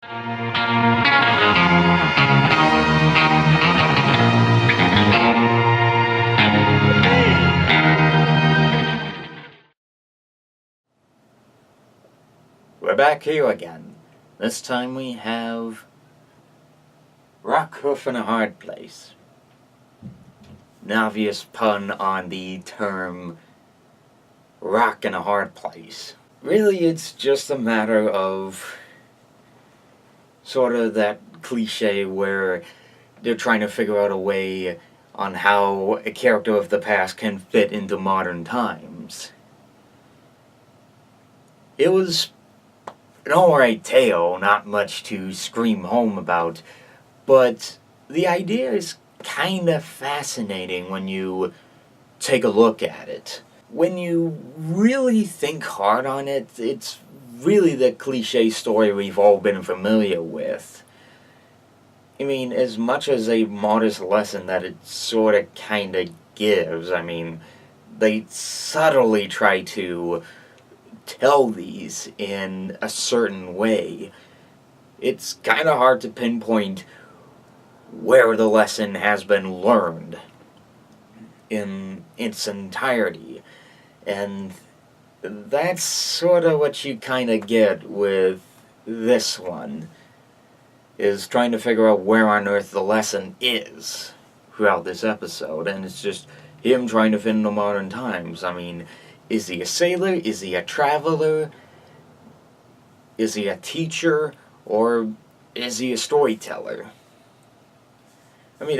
We're back here again. This time we have RockHoof in a hard place. An obvious pun on the term rock in a hard place. Really, it's just a matter of sort of that cliche where they're trying to figure out a way on how a character of the past can fit into modern times. It was an alright tale, not much to scream home about, but the idea is kinda fascinating when you take a look at it. When you really think hard on it, it's really the cliche story we've all been familiar with. I mean, as much as a modest lesson that it sorta kinda gives, I mean, they subtly try to tell these in a certain way. It's kinda hard to pinpoint where the lesson has been learned in its entirety. And that's sort of what you kind of get with this one, is trying to figure out where on earth the lesson is throughout this episode. And it's just him trying to fit into modern times. I mean, is he a sailor? Is he a traveler? Is he a teacher? Or is he a storyteller? I mean,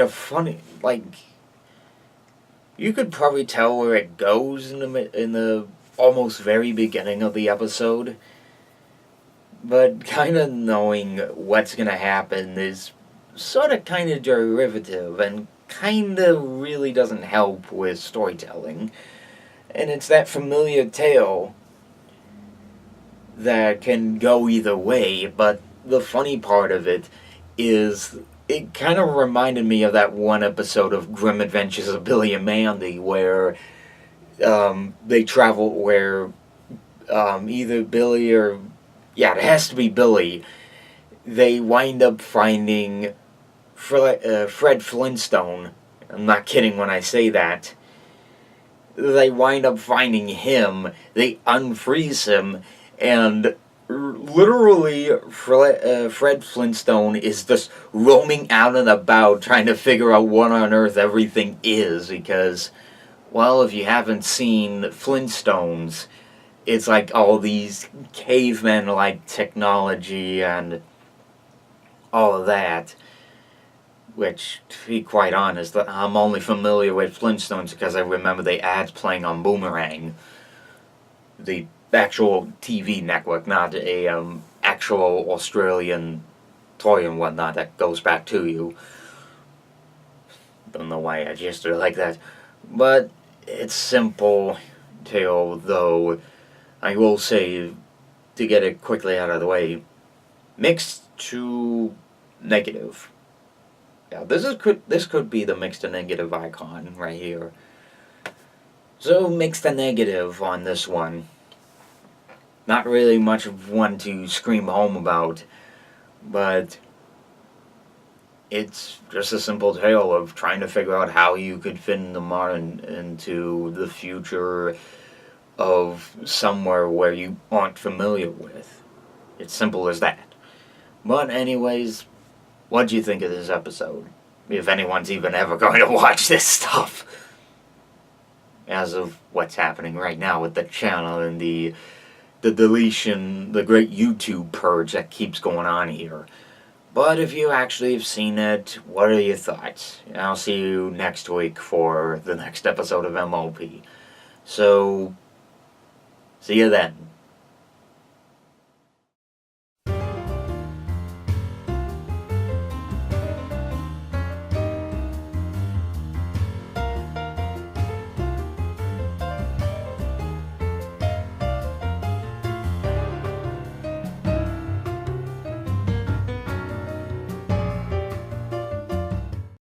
you could probably tell where it goes in the almost very beginning of the episode, but kind of knowing what's gonna happen is sort of kind of derivative and kind of really doesn't help with storytelling. And it's that familiar tale that can go either way, but the funny part of it is it kind of reminded me of that one episode of Grim Adventures of Billy and Mandy where they travel where either Billy or... yeah, it has to be Billy. They wind up finding Fred Flintstone. I'm not kidding when I say that. They wind up finding him, they unfreeze him, and literally Fred Flintstone is just roaming out and about trying to figure out what on earth everything is, because, well, if you haven't seen Flintstones, it's like all these cavemen-like technology and all of that. Which, to be quite honest, I'm only familiar with Flintstones because I remember the ads playing on Boomerang. The actual TV network, not a actual Australian toy and whatnot that goes back to you. Don't know why I gestured like that. But it's simple tale, though I will say, to get it quickly out of the way, mixed to negative. Yeah, this could be the mixed to negative icon right here. So, mixed to negative on this one. Not really much of one to scream home about, but it's just a simple tale of trying to figure out how you could fit into the future of somewhere where you aren't familiar with. It's simple as that. But anyways, what do you think of this episode? If anyone's even ever going to watch this stuff. As of what's happening right now with the channel and the deletion, the great YouTube purge that keeps going on here. But if you actually have seen it, what are your thoughts? I'll see you next week for the next episode of MLP. So, see you then.